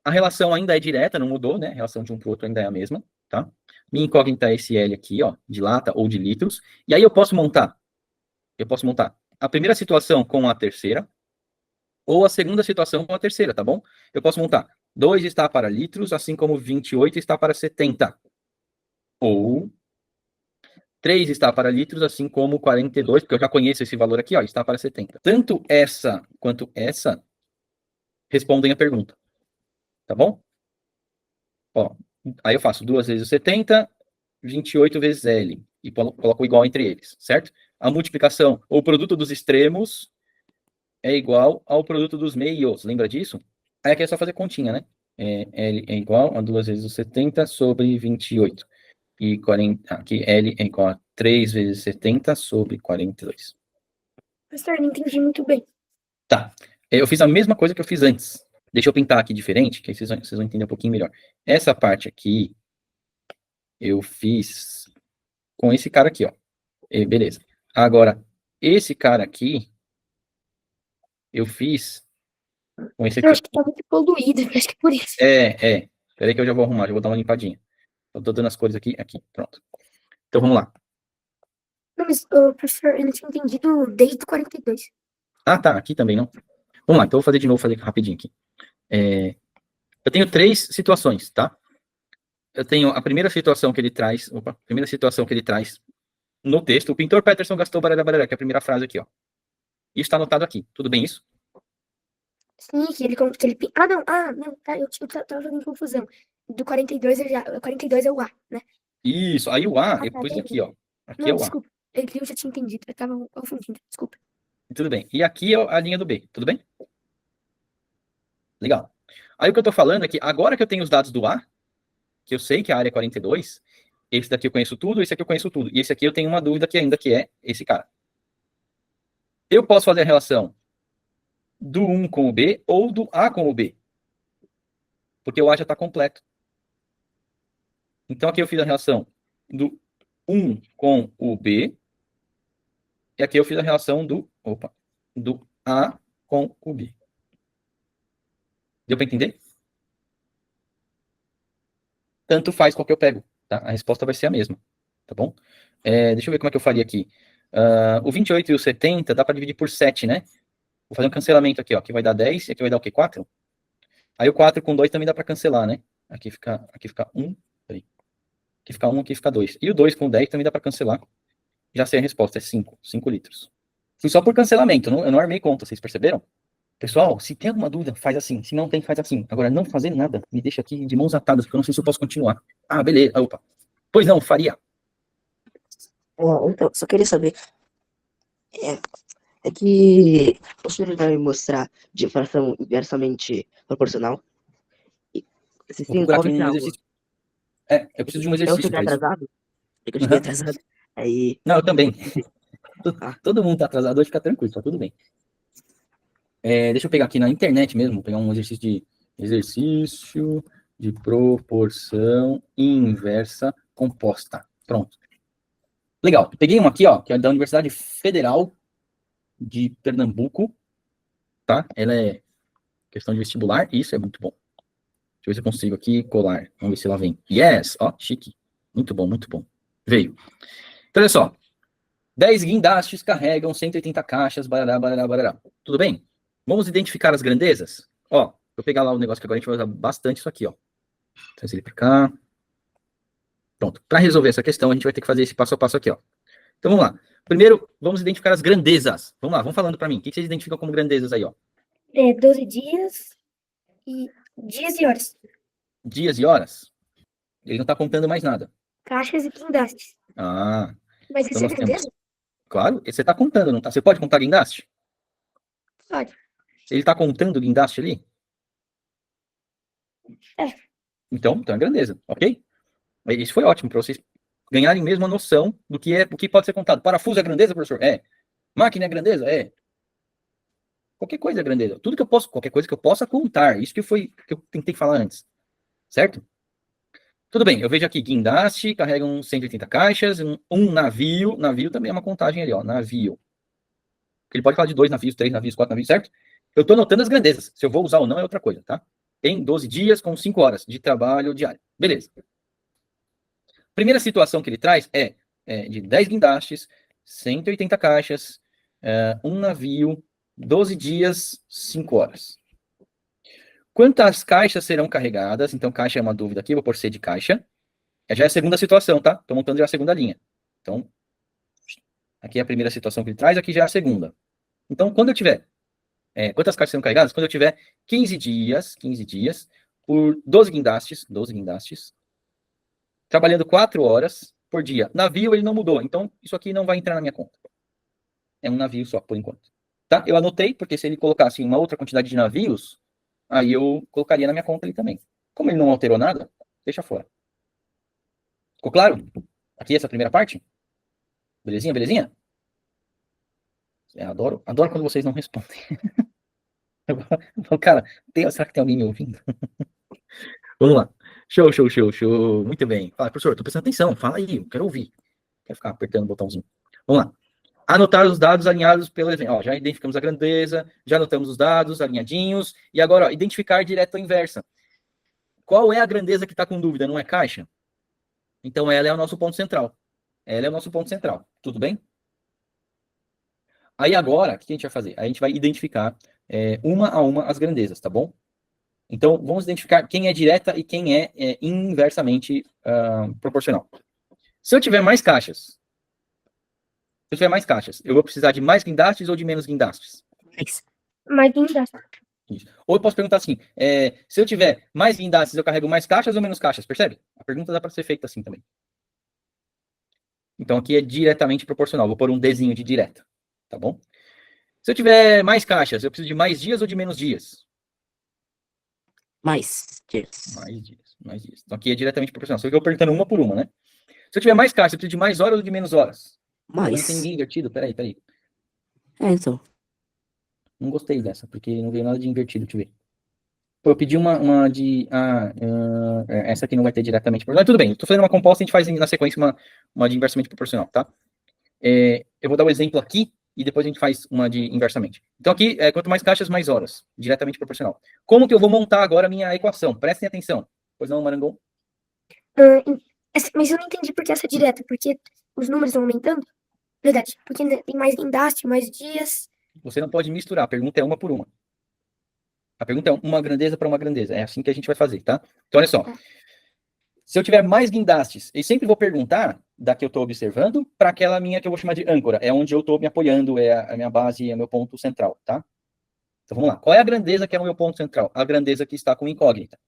A relação ainda é direta, não mudou, né? A relação de um para o outro ainda é a mesma, tá? Minha incógnita é esse L aqui, ó, de lata ou de litros. E aí eu posso montar a primeira situação com a terceira, ou a segunda situação com a terceira, tá bom? Eu posso montar 2 está para litros, assim como 28 está para 70. Ou 3 está para litros, assim como 42, porque eu já conheço esse valor aqui, ó, está para 70. Tanto essa quanto essa respondem a pergunta. Tá bom? Ó, aí eu faço 2 vezes 70, 28 vezes L. E coloco igual entre eles, certo? A multiplicação, ou o produto dos extremos, é igual ao produto dos meios. Lembra disso? Aí aqui é só fazer continha, né? L é igual a 2 vezes 70 sobre 28. E 40, aqui L é igual a 3 vezes 70 sobre 42. Professor, não entendi muito bem. Tá. Eu fiz a mesma coisa que eu fiz antes. Deixa eu pintar aqui diferente, que aí vocês vão entender um pouquinho melhor. Essa parte aqui, eu fiz com esse cara aqui, ó. Beleza. Agora, esse cara aqui, eu fiz com esse Eu aqui. acho que tá muito poluído, acho que é por isso. Peraí que eu já vou arrumar, já vou dar uma limpadinha. Eu tô dando as cores aqui, pronto. Então, vamos lá. Não, mas, professor, eu não tinha entendido desde o 42. Ah, tá, aqui também não. Vamos lá, então eu vou fazer de novo, fazer rapidinho aqui. Eu tenho 3 situações, tá? Eu tenho a primeira situação que ele traz, primeira situação que ele traz no texto, o pintor Peterson gastou barará, barará, que é a primeira frase aqui, ó. Isso está anotado aqui, tudo bem isso? Sim, não, tá, eu tava fazendo confusão. Do 42, o 42 é o A, né? Isso, aí o A, Ah, eu tá, pus aqui, entendi. ó. Aqui é Não, o A. desculpa. Eu já tinha entendido, eu tava confundindo, desculpa. Tudo bem. E aqui é a linha do B, tudo bem? Legal. Aí o que eu tô falando é que agora que eu tenho os dados do A, que eu sei que a área é 42, esse daqui eu conheço tudo, esse aqui eu conheço tudo. E esse aqui eu tenho uma dúvida que ainda que é esse cara. Eu posso fazer a relação do 1 com o B ou do A com o B. Porque o A já está completo. Então aqui eu fiz a relação do 1 com o B. E aqui eu fiz a relação do A com o B. Deu para entender? Tanto faz qual que eu pego. Tá? A resposta vai ser a mesma. Tá bom? Deixa eu ver como é que eu faria aqui. O 28 e o 70 dá para dividir por 7, né? Vou fazer um cancelamento aqui, ó. Aqui vai dar 10 e aqui vai dar o quê? 4? Aí o 4 com 2 também dá para cancelar, né? Aqui fica 1. Peraí. Aqui fica 1, aqui fica 2. E o 2 com 10 também dá para cancelar. Já sei a resposta, é 5 litros. Fui só por cancelamento, eu não armei conta, vocês perceberam? Pessoal, se tem alguma dúvida, faz assim. Se não tem, faz assim. Agora, não fazer nada, me deixa aqui de mãos atadas, porque eu não sei se eu posso continuar. Ah, beleza. Opa. Pois não, faria. Então, só queria saber, é, é que o senhor vai me mostrar de fração inversamente proporcional? E, se Vou sim, procurar qual aqui vai ser um a aula? exercício. Eu preciso de um Eu exercício cheguei para isso. atrasado, é que eu cheguei Uhum. atrasado, aí... Não, eu também. Ah, Todo mundo tá atrasado hoje, fica tranquilo, tá tudo bem. Deixa eu pegar aqui na internet mesmo, vou pegar um exercício de proporção inversa composta. Pronto. Legal. Peguei um aqui, ó, que é da Universidade Federal de Pernambuco, tá? Ela é questão de vestibular, isso é muito bom. Deixa eu ver se eu consigo aqui colar. Vamos ver se ela vem. Yes! Ó, chique. Muito bom, muito bom. Veio. Então, olha só. 10 guindastes carregam 180 caixas, barará, barará, barará. Tudo bem? Vamos identificar as grandezas? Ó, vou pegar lá o negócio que agora a gente vai usar bastante isso aqui, ó. Trazer ele para cá. Pronto. Para resolver essa questão, a gente vai ter que fazer esse passo a passo aqui, ó. Então, vamos lá. Primeiro, vamos identificar as grandezas. Vamos lá, vamos falando para mim. O que vocês identificam como grandezas aí, ó? 12 dias e horas. Dias e horas? Ele não está contando mais nada. Caixas e guindastes. Ah, Mas então isso é nós temos... grandeza? Claro, você está contando, não tá? Você pode contar guindaste? Pode. Ele está contando o guindaste ali? É. Então é grandeza, ok? Isso foi ótimo para vocês ganharem mesmo a noção do que pode ser contado. Parafuso é grandeza, professor? É. Máquina é grandeza? É. Qualquer coisa é grandeza. Tudo que eu posso, qualquer coisa que eu possa contar. Isso que eu tentei falar antes. Certo? Tudo bem, eu vejo aqui guindaste, carregam 180 caixas, um navio. Navio também é uma contagem ali, ó. Navio. Ele pode falar de 2 navios, 3 navios, 4 navios, certo? Eu estou anotando as grandezas. Se eu vou usar ou não é outra coisa, tá? Tem 12 dias com 5 horas de trabalho diário. Beleza. Primeira situação que ele traz é de 10 guindastes, 180 caixas, um navio, 12 dias, 5 horas. Quantas caixas serão carregadas? Então, caixa é uma dúvida aqui, vou pôr C de caixa. Já é a segunda situação, tá? Estou montando já a segunda linha. Então, aqui é a primeira situação que ele traz, aqui já é a segunda. Então, quando eu tiver... quantas caixas serão carregadas? Quando eu tiver 15 dias, por 12 guindastes, trabalhando 4 horas por dia. Navio, ele não mudou, então isso aqui não vai entrar na minha conta. É um navio só, por enquanto. Tá? Eu anotei, porque se ele colocasse uma outra quantidade de navios, aí eu colocaria na minha conta ali também. Como ele não alterou nada, deixa fora. Ficou claro? Aqui essa primeira parte? Belezinha, belezinha? Adoro quando vocês não respondem. Cara, será que tem alguém me ouvindo? Vamos lá. Show, show, show, show. Muito bem. Fala, professor, tô prestando atenção. Fala aí, eu quero ouvir. Quero ficar apertando o botãozinho. Vamos lá. Anotar os dados alinhados pelo evento. Ó, já identificamos a grandeza, já anotamos os dados alinhadinhos. E agora, ó, identificar direta ou inversa. Qual é a grandeza que está com dúvida? Não é caixa? Então, ela é o nosso ponto central. Ela é o nosso ponto central. Tudo bem? Aí agora, o que a gente vai fazer? A gente vai identificar uma a uma as grandezas, tá bom? Então, vamos identificar quem é direta e quem é inversamente proporcional. Se eu tiver mais caixas, eu vou precisar de mais guindastes ou de menos guindastes? Mais guindastes. Isso. Ou eu posso perguntar assim, se eu tiver mais guindastes, eu carrego mais caixas ou menos caixas? Percebe? A pergunta dá para ser feita assim também. Então, aqui é diretamente proporcional. Vou pôr um Dzinho de direta, tá bom? Se eu tiver mais caixas, eu preciso de mais dias ou de menos dias? Mais dias. Mais dias. Então, aqui é diretamente proporcional. Só que eu perguntando uma por uma, né? Se eu tiver mais caixas, eu preciso de mais horas ou de menos horas? Mais. Não tem ninguém invertido? Peraí. Então. Não gostei dessa, porque não veio nada de invertido, deixa eu ver. Pô, eu pedi uma de... essa aqui não vai ter diretamente proporcional. Tudo bem, eu tô fazendo uma composta, a gente faz na sequência uma de inversamente proporcional, tá? Eu vou dar o exemplo aqui, e depois a gente faz uma de inversamente. Então aqui, quanto mais caixas, mais horas. Diretamente proporcional. Como que eu vou montar agora a minha equação? Prestem atenção. Pois não, Marangon? Mas eu não entendi por que essa direta. Porque os números estão aumentando? Verdade. Porque tem mais guindaste, mais dias. Você não pode misturar, a pergunta é uma por uma. A pergunta é uma grandeza para uma grandeza. É assim que a gente vai fazer, tá? Então, olha só. Se eu tiver mais guindastes, eu sempre vou perguntar da que eu estou observando para aquela minha que eu vou chamar de âncora. É onde eu estou me apoiando, é a minha base, é meu ponto central, tá? Então, vamos lá. Qual é a grandeza que é o meu ponto central? A grandeza que está com incógnita.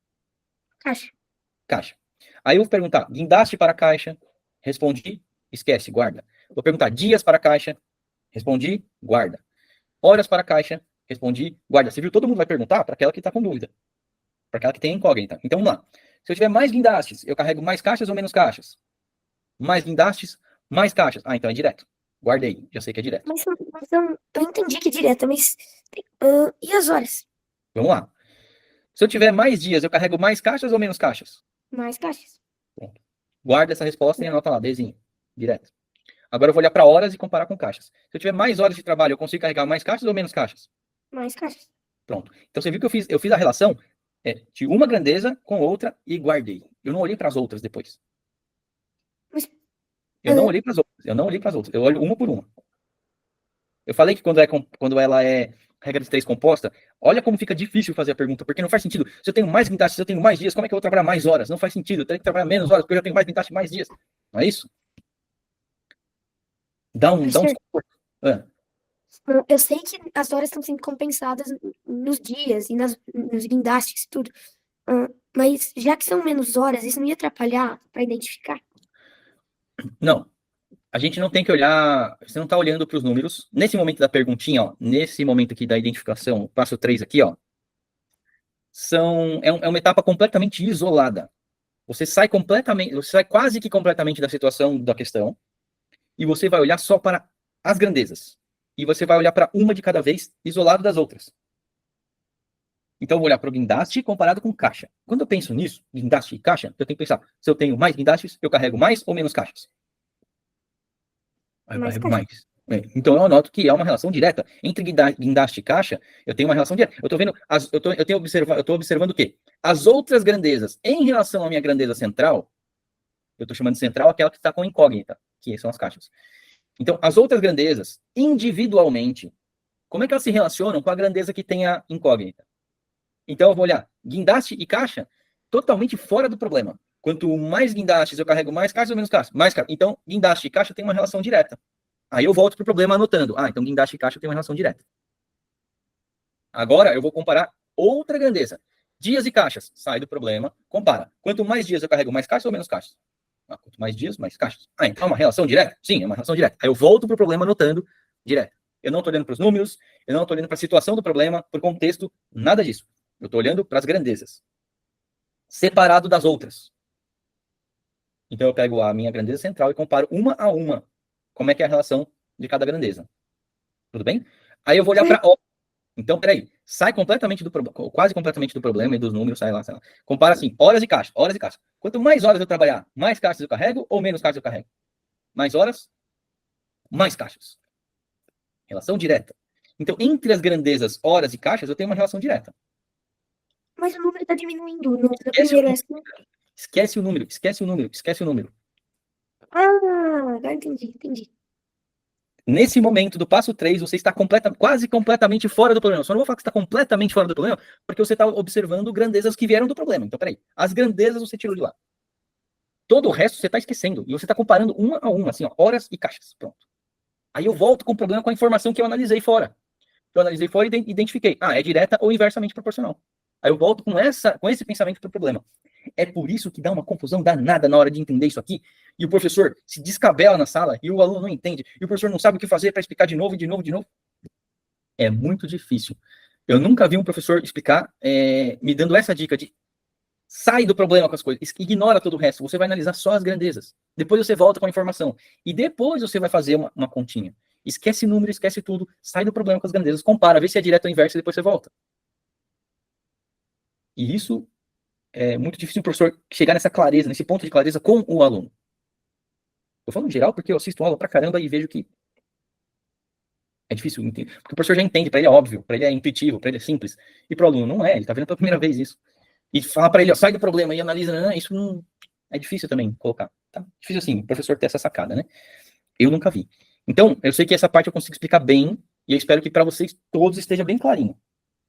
Caixa. Aí eu vou perguntar, guindaste para a caixa? Respondi, esquece, guarda. Vou perguntar, dias para a caixa? Respondi, guarda. Horas para a caixa? Respondi, guarda. Você viu? Todo mundo vai perguntar para aquela que está com dúvida. Para aquela que tem incógnita. Então, vamos lá. Se eu tiver mais guindastes, eu carrego mais caixas ou menos caixas? Mais guindastes, mais caixas. Então é direto. Guardei, já sei que é direto. Mas eu entendi que é direta, mas... e as horas? Vamos lá. Se eu tiver mais dias, eu carrego mais caixas ou menos caixas? Mais caixas. Pronto. Guarda essa resposta e anota lá, Dzinho. Direto. Agora eu vou olhar para horas e comparar com caixas. Se eu tiver mais horas de trabalho, eu consigo carregar mais caixas ou menos caixas? Mais caixas. Pronto. Então você viu que eu fiz a relação de uma grandeza com outra e guardei. Eu não olhei para as outras depois. Mas, Eu não olhei para as outras. Eu olho uma por uma. Eu falei que quando ela é regra de três composta, olha como fica difícil fazer a pergunta, porque não faz sentido. Se eu tenho mais guindastes, se eu tenho mais dias, como é que eu vou trabalhar mais horas? Não faz sentido. Eu tenho que trabalhar menos horas, porque eu já tenho mais guindastes e mais dias. Não é isso? Dá um desconforto. Eu sei que as horas estão sendo compensadas nos dias e nos guindastes e tudo. Mas já que são menos horas, isso não ia atrapalhar para identificar? Não. A gente não tem que olhar, você não está olhando para os números. Nesse momento da perguntinha, ó, nesse momento aqui da identificação, passo 3 aqui, ó, é uma etapa completamente isolada. Você sai quase que completamente da situação da questão e você vai olhar só para as grandezas. E você vai olhar para uma de cada vez, isolado das outras. Então, eu vou olhar para o guindaste comparado com caixa. Quando eu penso nisso, guindaste e caixa, eu tenho que pensar, se eu tenho mais guindastes, eu carrego mais ou menos caixas? Aí eu carrego mais. Então, eu anoto que é uma relação direta. Entre guindaste e caixa, eu tenho uma relação direta. Eu estou observando o quê? As outras grandezas, em relação à minha grandeza central, eu estou chamando de central aquela que está com incógnita, que são as caixas. Então, as outras grandezas, individualmente, como é que elas se relacionam com a grandeza que tem a incógnita? Então, eu vou olhar guindaste e caixa totalmente fora do problema. Quanto mais guindastes eu carrego, mais caixas ou menos caixas? Mais caixas. Então, guindaste e caixa tem uma relação direta. Aí eu volto para o problema anotando. Então guindaste e caixa tem uma relação direta. Agora eu vou comparar outra grandeza. Dias e caixas. Sai do problema, compara. Quanto mais dias eu carrego, mais caixas ou menos caixas? Quanto mais dias, mais caixas. Então é uma relação direta? Sim, é uma relação direta. Aí eu volto para o problema anotando direto. Eu não estou olhando para os números, eu não estou olhando para a situação do problema, para o contexto, nada disso. Eu estou olhando para as grandezas. Separado das outras. Então eu pego a minha grandeza central e comparo uma a uma. Como é que é a relação de cada grandeza. Tudo bem? Aí eu vou olhar para Então, peraí, sai completamente do problema, quase completamente do problema e dos números, sai lá. Compara assim, horas e caixa, horas e caixa. Quanto mais horas eu trabalhar, mais caixas eu carrego ou menos caixas eu carrego? Mais horas, mais caixas. Relação direta. Então, entre as grandezas, horas e caixas, eu tenho uma relação direta. Mas o número tá diminuindo. No Esquece o primeiro é número, assim. esquece o número, esquece o número, esquece o número. Ah, agora entendi. Nesse momento do passo 3, você está quase completamente fora do problema. Só não vou falar que está completamente fora do problema, porque você está observando grandezas que vieram do problema. Então, peraí. As grandezas você tirou de lá. Todo o resto você está esquecendo. E você está comparando uma a uma, assim, ó, horas e caixas. Pronto. Aí eu volto com o problema com a informação que eu analisei fora. Eu analisei fora e identifiquei. Ah, é direta ou inversamente proporcional. Aí eu volto com esse pensamento para o problema. É por isso que dá uma confusão danada na hora de entender isso aqui. E o professor se descabela na sala e o aluno não entende. E o professor não sabe o que fazer para explicar de novo, de novo, de novo. É muito difícil. Eu nunca vi um professor explicar me dando essa dica de sai do problema com as coisas, ignora todo o resto. Você vai analisar só as grandezas. Depois você volta com a informação. E depois você vai fazer uma continha. Esquece número, esquece tudo, sai do problema com as grandezas, compara, vê se é direto ou inverso e depois você volta. E isso é muito difícil o professor chegar nessa clareza, nesse ponto de clareza com o aluno. Tô falando em geral porque eu assisto aula pra caramba e vejo que é difícil entender. Porque o professor já entende, para ele é óbvio, para ele é intuitivo, para ele é simples. E pro aluno não é, ele tá vendo pela primeira vez isso. E fala para ele, ó, sai do problema e analisa, né? Isso não é difícil também colocar. Tá? Difícil assim, o professor ter essa sacada, né? Eu nunca vi. Então, eu sei que essa parte eu consigo explicar bem e eu espero que para vocês todos esteja bem clarinho.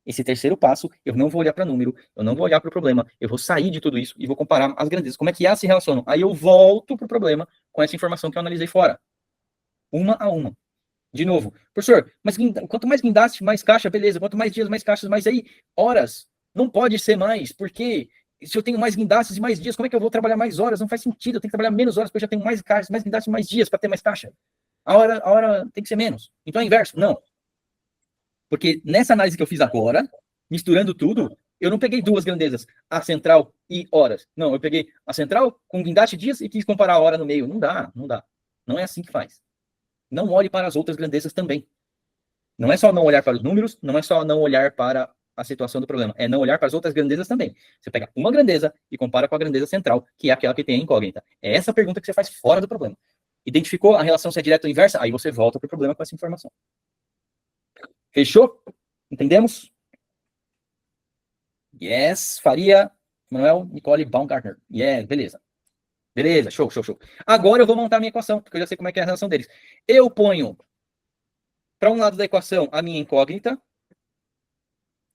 Esse terceiro passo, eu não vou olhar para número, eu não vou olhar para o problema, eu vou sair de tudo isso e vou comparar as grandezas, como é que elas se relacionam. Aí eu volto para o problema com essa informação que eu analisei fora. Uma a uma. De novo, professor, mas quanto mais guindaste, mais caixa, beleza. Quanto mais dias, mais caixas, mais aí, horas. Não pode ser mais, porque se eu tenho mais guindastes e mais dias, como é que eu vou trabalhar mais horas? Não faz sentido, eu tenho que trabalhar menos horas, porque eu já tenho mais caixas, mais guindastes, mais dias para ter mais caixa. A hora tem que ser menos. Então é inverso. Não. Porque nessa análise que eu fiz agora, misturando tudo, eu não peguei duas grandezas, a central e horas. Não, eu peguei a central com guindaste dias e quis comparar a hora no meio. Não dá, não dá. Não é assim que faz. Não olhe para as outras grandezas também. Não é só não olhar para os números, não é só não olhar para a situação do problema, é não olhar para as outras grandezas também. Você pega uma grandeza e compara com a grandeza central, que é aquela que tem a incógnita. É essa pergunta que você faz fora do problema. Identificou a relação se é direta ou inversa? Aí você volta para o problema com essa informação. Fechou? Entendemos? Yes, Faria, Manuel, Nicole, Baumgartner. Yes, beleza. Beleza, show. Agora eu vou montar a minha equação, porque eu já sei como é que é a relação deles. Eu ponho para um lado da equação a minha incógnita,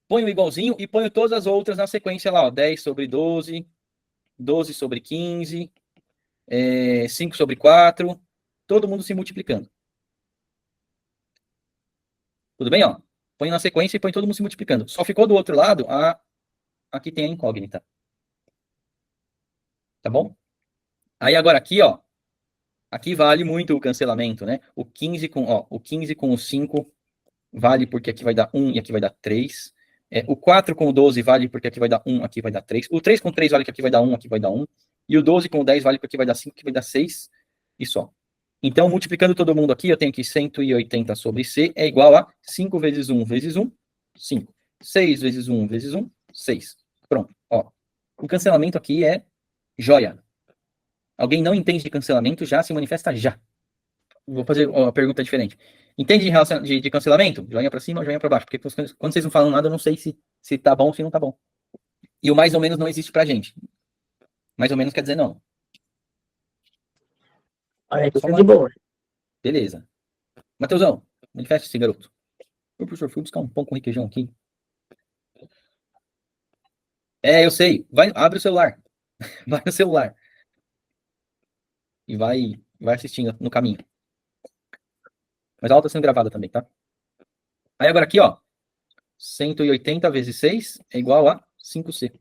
ponho igualzinho e ponho todas as outras na sequência lá, ó, 10 sobre 12, 12 sobre 15, 5 sobre 4, todo mundo se multiplicando. Tudo bem, ó? Põe na sequência e põe todo mundo se multiplicando. Só ficou do outro lado aqui tem a incógnita. Tá bom? Aí agora aqui, ó, aqui vale muito o cancelamento, né? O 15 com o 5 vale porque aqui vai dar 1 e aqui vai dar 3. O 4 com o 12 vale porque aqui vai dar 1, aqui vai dar 3. O 3 com 3 vale que aqui vai dar 1, aqui vai dar 1. E o 12 com o 10 vale porque aqui vai dar 5, aqui vai dar 6. E só. Então, multiplicando todo mundo aqui, eu tenho que 180 sobre C é igual a 5 vezes 1 vezes 1, 5. 6 vezes 1 vezes 1, 6. Pronto. Ó. O cancelamento aqui é joia. Alguém não entende de cancelamento, já se manifesta já. Vou fazer uma pergunta diferente. Entende de cancelamento? Joinha para cima, joinha para baixo. Porque quando vocês não falam nada, eu não sei se tá bom ou se não tá bom. E o mais ou menos não existe pra gente. Mais ou menos quer dizer não. Olha, tudo de boa. Beleza. Mateusão, manifesta-se, garoto. Ô, professor, fui buscar um pão com requeijão aqui. Eu sei. Abre o celular. Vai no celular. E vai assistindo no caminho. Mas a aula tá sendo gravada também, tá? Aí agora aqui, ó. 180 vezes 6 é igual a 5C.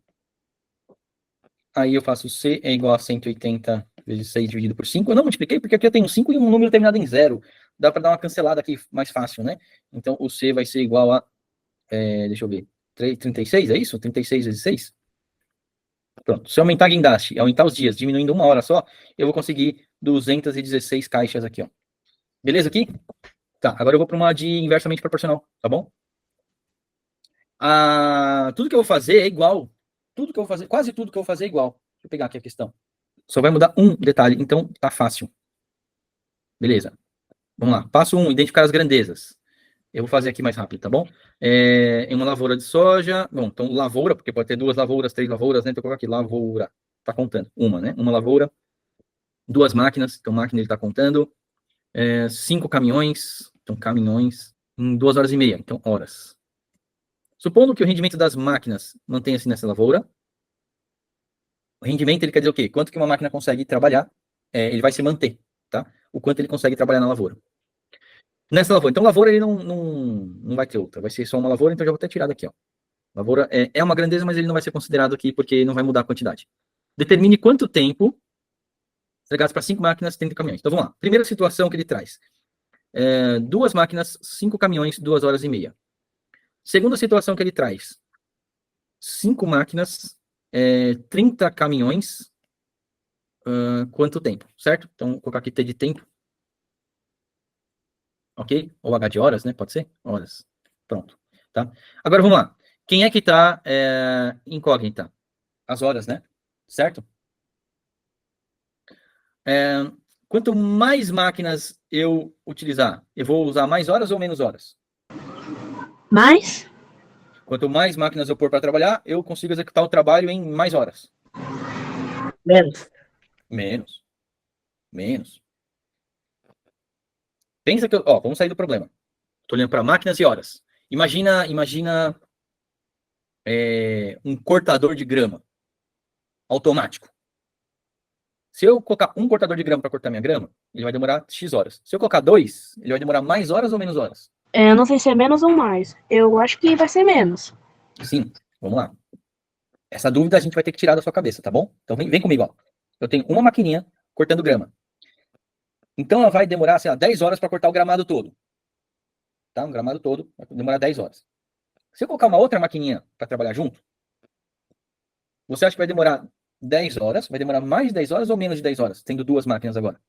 Aí eu faço C é igual a 180 vezes 6 dividido por 5. Eu não multipliquei porque aqui eu tenho 5 e um número terminado em 0. Dá para dar uma cancelada aqui mais fácil, né? Então o C vai ser igual a... deixa eu ver. 36, é isso? 36 vezes 6? Pronto. Se eu aumentar a guindaste, aumentar os dias, diminuindo uma hora só, eu vou conseguir 216 caixas aqui, ó. Beleza aqui? Tá, agora eu vou para uma de inversamente proporcional, tá bom? Tudo que eu vou fazer é igual. Tudo que eu vou fazer, quase tudo que eu vou fazer é igual. Deixa eu pegar aqui a questão. Só vai mudar um detalhe, então tá fácil. Beleza. Vamos lá. Passo 1, identificar as grandezas. Eu vou fazer aqui mais rápido, tá bom? Em uma lavoura de soja. Bom, então lavoura, porque pode ter 2 lavouras, 3 lavouras, né? Então eu coloco aqui, lavoura. Tá contando. Uma, né? Uma lavoura. 2 máquinas. Então máquina ele tá contando. 5 caminhões. Então caminhões. Em 2 horas e meia. Então horas. Supondo que o rendimento das máquinas mantenha-se nessa lavoura. O rendimento, ele quer dizer o quê? Quanto que uma máquina consegue trabalhar, ele vai se manter, tá? O quanto ele consegue trabalhar na lavoura. Nessa lavoura. Então, lavoura, ele não vai ter outra. Vai ser só uma lavoura, então já vou até tirar daqui, ó. Lavoura é uma grandeza, mas ele não vai ser considerado aqui, porque não vai mudar a quantidade. Determine quanto tempo entregados para 5 máquinas, 30 caminhões. Então, vamos lá. Primeira situação que ele traz. 2 máquinas, 5 caminhões, 2 horas e meia. Segunda situação que ele traz. 5 máquinas, 30 caminhões, quanto tempo, certo? Então, vou colocar aqui T de tempo. Ok? Ou H de horas, né? Pode ser? Horas. Pronto. Tá? Agora, vamos lá. Quem é que está incógnita? As horas, né? Certo? Quanto mais máquinas eu utilizar, eu vou usar mais horas ou menos horas? Mais? Quanto mais máquinas eu pôr para trabalhar, eu consigo executar o trabalho em mais horas. Menos. Menos. Menos. Pensa que vamos sair do problema. Estou olhando para máquinas e horas. Imagina um cortador de grama automático. Se eu colocar um cortador de grama para cortar minha grama, ele vai demorar X horas. Se eu colocar 2, ele vai demorar mais horas ou menos horas? Eu não sei se é menos ou mais. Eu acho que vai ser menos. Sim, vamos lá. Essa dúvida a gente vai ter que tirar da sua cabeça, tá bom? Então vem comigo, ó. Eu tenho uma maquininha cortando grama. Então ela vai demorar, sei lá, 10 horas para cortar o gramado todo. Tá? Um gramado todo vai demorar 10 horas. Se eu colocar uma outra maquininha para trabalhar junto, você acha que vai demorar 10 horas? Vai demorar mais de 10 horas ou menos de 10 horas? Tendo 2 máquinas agora.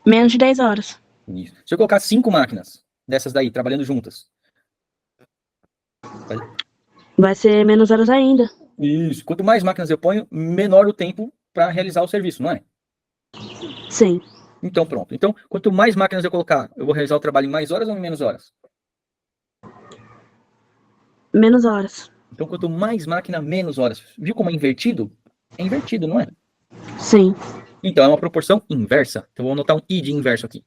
Menos de 10 horas. Isso. Se eu colocar 5 máquinas dessas daí, trabalhando juntas. Vai ser menos horas ainda. Isso. Quanto mais máquinas eu ponho, menor o tempo para realizar o serviço, não é? Sim. Então, pronto. Então, quanto mais máquinas eu colocar, eu vou realizar o trabalho em mais horas ou em menos horas? Menos horas. Então, quanto mais máquina, menos horas. Viu como é invertido? É invertido, não é? Sim. Então, é uma proporção inversa. Então, vou anotar um I de inverso aqui.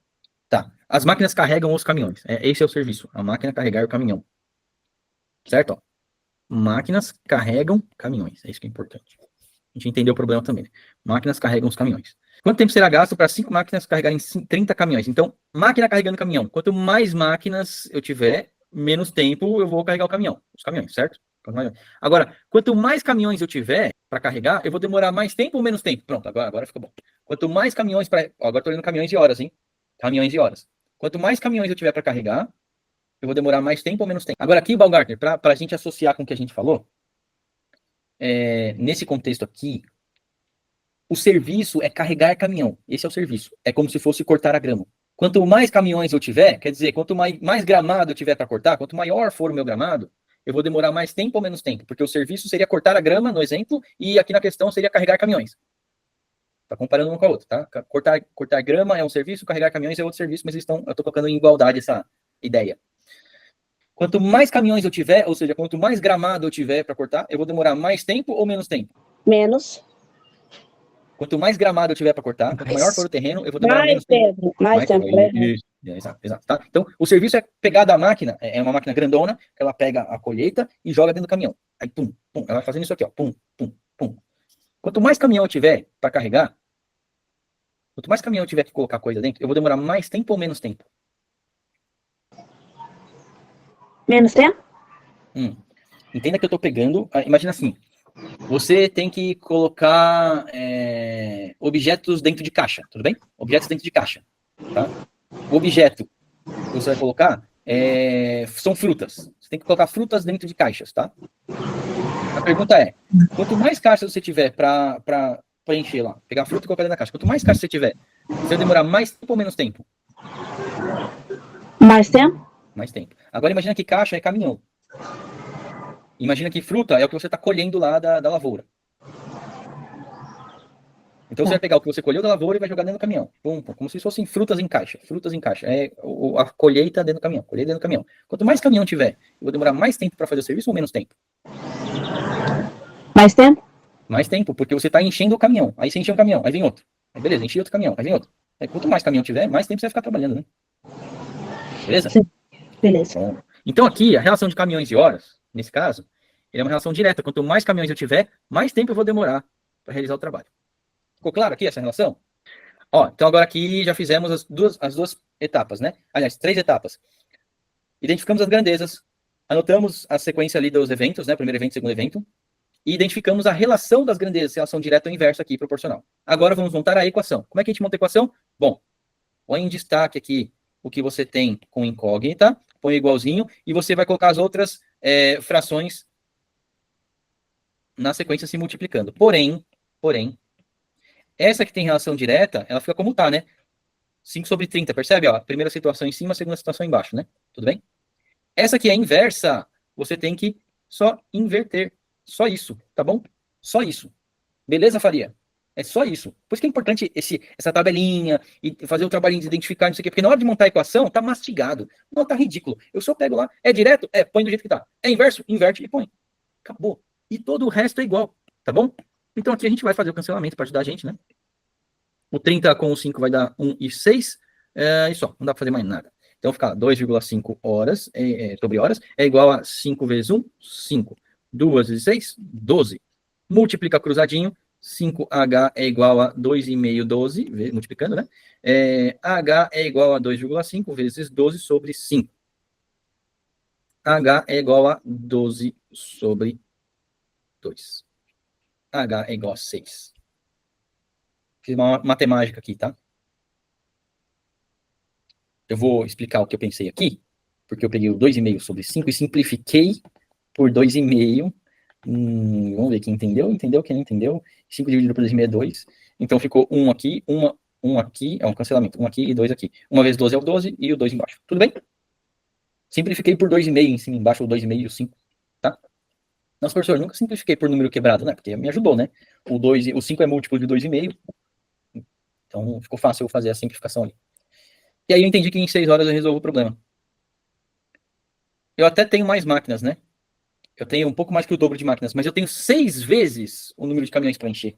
Tá. As máquinas carregam os caminhões. Esse é o serviço. A máquina carregar o caminhão. Certo? Ó. Máquinas carregam caminhões. É isso que é importante. A gente entendeu o problema também. Máquinas carregam os caminhões. Quanto tempo será gasto para 5 máquinas carregarem 30 caminhões? Então, máquina carregando caminhão. Quanto mais máquinas eu tiver, menos tempo eu vou carregar o caminhão. Os caminhões, certo? Agora, quanto mais caminhões eu tiver para carregar, eu vou demorar mais tempo ou menos tempo? Pronto, agora ficou bom. Quanto mais caminhões para... Agora estou olhando caminhões e horas, hein? Caminhões e horas. Quanto mais caminhões eu tiver para carregar, eu vou demorar mais tempo ou menos tempo. Agora aqui, Baumgartner, para a gente associar com o que a gente falou, nesse contexto aqui, o serviço é carregar caminhão. Esse é o serviço. É como se fosse cortar a grama. Quanto mais caminhões eu tiver, quer dizer, quanto mais gramado eu tiver para cortar, quanto maior for o meu gramado, eu vou demorar mais tempo ou menos tempo, porque o serviço seria cortar a grama, no exemplo, e aqui na questão seria carregar caminhões. Tá comparando uma com a outra, tá? Cortar grama é um serviço, carregar caminhões é outro serviço, mas eu estou colocando em igualdade essa ideia. Quanto mais caminhões eu tiver, ou seja, quanto mais gramado eu tiver para cortar, eu vou demorar mais tempo ou menos tempo? Menos. Quanto mais gramado eu tiver para cortar, quanto maior for o terreno, eu vou demorar menos tempo. Mais tempo. Exato, tá? Então, o serviço é pegar da máquina, é uma máquina grandona, que ela pega a colheita e joga dentro do caminhão. Aí, pum, pum, ela vai fazendo isso aqui, ó, pum, pum, pum. Quanto mais caminhão eu tiver para carregar, quanto mais caminhão eu tiver que colocar coisa dentro, eu vou demorar mais tempo ou menos tempo? Menos tempo? Entenda que eu estou pegando, imagina assim, você tem que colocar objetos dentro de caixa, tudo bem? Objetos dentro de caixa, tá? O objeto que você vai colocar são frutas. Você tem que colocar frutas dentro de caixas, tá? A pergunta é, quanto mais caixas você tiver para preencher lá, pegar a fruta e colocar dentro da caixa, quanto mais caixas você tiver, você vai demorar mais tempo ou menos tempo? Mais tempo? mais tempo. Agora imagina que caixa é caminhão. Imagina que fruta é o que você está colhendo lá da lavoura. Então você vai pegar o que você colheu da lavoura e vai jogar dentro do caminhão. Pum, pum, como se fossem frutas em caixa. Frutas em caixa. É a colheita dentro do caminhão. Colheita dentro do caminhão. Quanto mais caminhão tiver, eu vou demorar mais tempo para fazer o serviço ou menos tempo? Mais tempo? Mais tempo, porque você está enchendo o caminhão. Aí você encheu um caminhão, aí vem outro. Aí beleza, enchi outro caminhão, aí vem outro. Aí, quanto mais caminhão tiver, mais tempo você vai ficar trabalhando, né? Beleza? Sim. Beleza. Bom. Então aqui, a relação de caminhões e horas, nesse caso, é uma relação direta. Quanto mais caminhões eu tiver, mais tempo eu vou demorar para realizar o trabalho. Ficou claro aqui essa relação? Ó, então agora aqui já fizemos as duas etapas, né? Aliás, 3 etapas. Identificamos as grandezas, anotamos a sequência ali dos eventos, né? Primeiro evento, segundo evento, e identificamos a relação das grandezas, relação direta ou inversa aqui, proporcional. Agora vamos montar a equação. Como é que a gente monta a equação? Bom, põe em destaque aqui o que você tem com incógnita, põe igualzinho, e você vai colocar as outras frações na sequência se multiplicando. Porém, essa que tem relação direta, ela fica como tá, né? 5/30, percebe? Ó, a primeira situação em cima, a segunda situação embaixo, né? Tudo bem? Essa aqui é inversa, você tem que só inverter. Só isso, tá bom? Só isso. Beleza, Faria? É só isso. Por isso que é importante essa tabelinha e fazer o trabalhinho de identificar, não sei o quê, porque na hora de montar a equação, tá mastigado. Não, tá ridículo. Eu só pego lá, é direto? É, põe do jeito que tá. É inverso? Inverte e põe. Acabou. E todo o resto é igual, tá bom? Então aqui a gente vai fazer o cancelamento para ajudar a gente, né? O 30 com o 5 vai dar 1,6. E só, não dá para fazer mais nada. Então fica 2,5 horas, sobre horas, é igual a 5 vezes 1, 5. 2 vezes 6, 12. Multiplica cruzadinho, 5H é igual a 2,5, 12, multiplicando, né? H é igual a 2,5 vezes 12 sobre 5. H é igual a 12 sobre 2. H é igual a 6. Fiz uma matemática aqui, tá? Eu vou explicar o que eu pensei aqui, porque eu peguei o 2,5 sobre 5 e simplifiquei por 2,5. Vamos ver quem entendeu. Entendeu? Quem não entendeu? 5 dividido por 2,5 é 2. Então ficou 1 aqui, 1 aqui, é um cancelamento. 1 aqui e 2 aqui. 1 vezes 12 é o 12 e o 2 embaixo. Tudo bem? Simplifiquei por 2,5 em cima, embaixo, o 2,5 e o 5. Tá? Nossa, professor, nunca simplifiquei por número quebrado, né? Porque me ajudou, né? O 5 é múltiplo de 2,5. Então ficou fácil eu fazer a simplificação ali. E aí eu entendi que em 6 horas eu resolvo o problema. Eu até tenho mais máquinas, né? Eu tenho um pouco mais que o dobro de máquinas, mas eu tenho 6 vezes o número de caminhões para encher.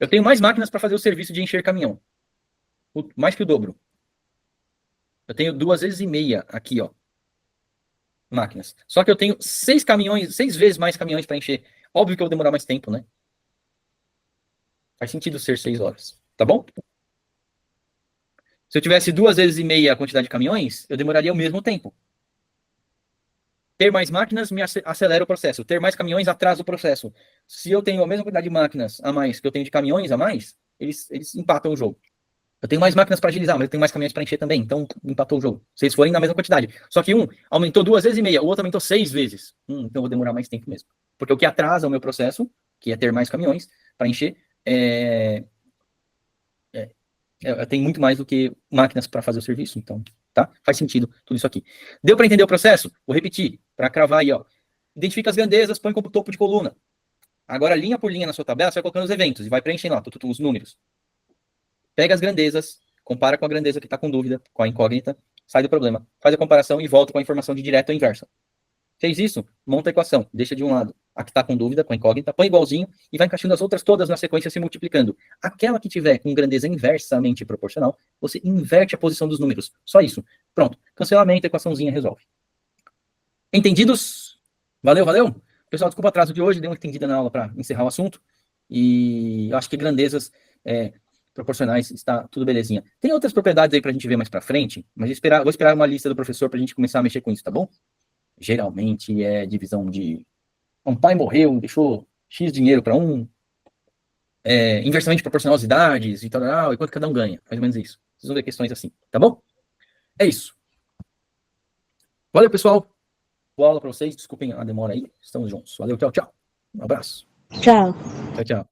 Eu tenho mais máquinas para fazer o serviço de encher caminhão. Mais que o dobro. Eu tenho 2,5 vezes aqui, ó. Máquinas. Só que eu tenho 6 caminhões, 6 vezes mais caminhões para encher. Óbvio que eu vou demorar mais tempo, né? Faz sentido ser 6 horas. Tá bom? Se eu tivesse 2,5 vezes a quantidade de caminhões, eu demoraria o mesmo tempo. Ter mais máquinas me acelera o processo. Ter mais caminhões atrasa o processo. Se eu tenho a mesma quantidade de máquinas a mais que eu tenho de caminhões a mais, eles empatam o jogo. Eu tenho mais máquinas para agilizar, mas eu tenho mais caminhões para encher também, então empatou o jogo. Se eles forem na mesma quantidade. Só que um aumentou 2,5 vezes, o outro aumentou 6 vezes. Então eu vou demorar mais tempo mesmo. Porque o que atrasa o meu processo, que é ter mais caminhões para encher, tem muito mais do que máquinas para fazer o serviço, então, tá? Faz sentido tudo isso aqui. Deu para entender o processo? Vou repetir, para cravar aí, ó. Identifica as grandezas, põe como topo de coluna. Agora, linha por linha na sua tabela, você vai colocando os eventos e vai preenchendo lá os números. Pega as grandezas, compara com a grandeza que está com dúvida, com a incógnita, sai do problema, faz a comparação e volta com a informação de direta ou inversa. Fez isso? Monta a equação, deixa de um lado a que está com dúvida, com a incógnita, põe igualzinho e vai encaixando as outras todas na sequência se multiplicando. Aquela que tiver com grandeza inversamente proporcional, você inverte a posição dos números. Só isso. Pronto. Cancelamento, equaçãozinha, resolve. Entendidos? Valeu, valeu? Pessoal, desculpa o atraso de hoje, dei uma entendida na aula para encerrar o assunto. E eu acho que grandezas proporcionais está tudo belezinha. Tem outras propriedades aí para a gente ver mais para frente, mas vou esperar uma lista do professor para a gente começar a mexer com isso, tá bom? Geralmente é divisão de um pai morreu, deixou X dinheiro para um, inversamente proporcional às idades e tal, e quanto cada um ganha. Mais ou menos isso. Vocês vão ver questões assim, tá bom? É isso. Valeu, pessoal. Boa aula para vocês. Desculpem a demora aí. Estamos juntos. Valeu, tchau, tchau. Um abraço. Tchau. Tchau, tchau.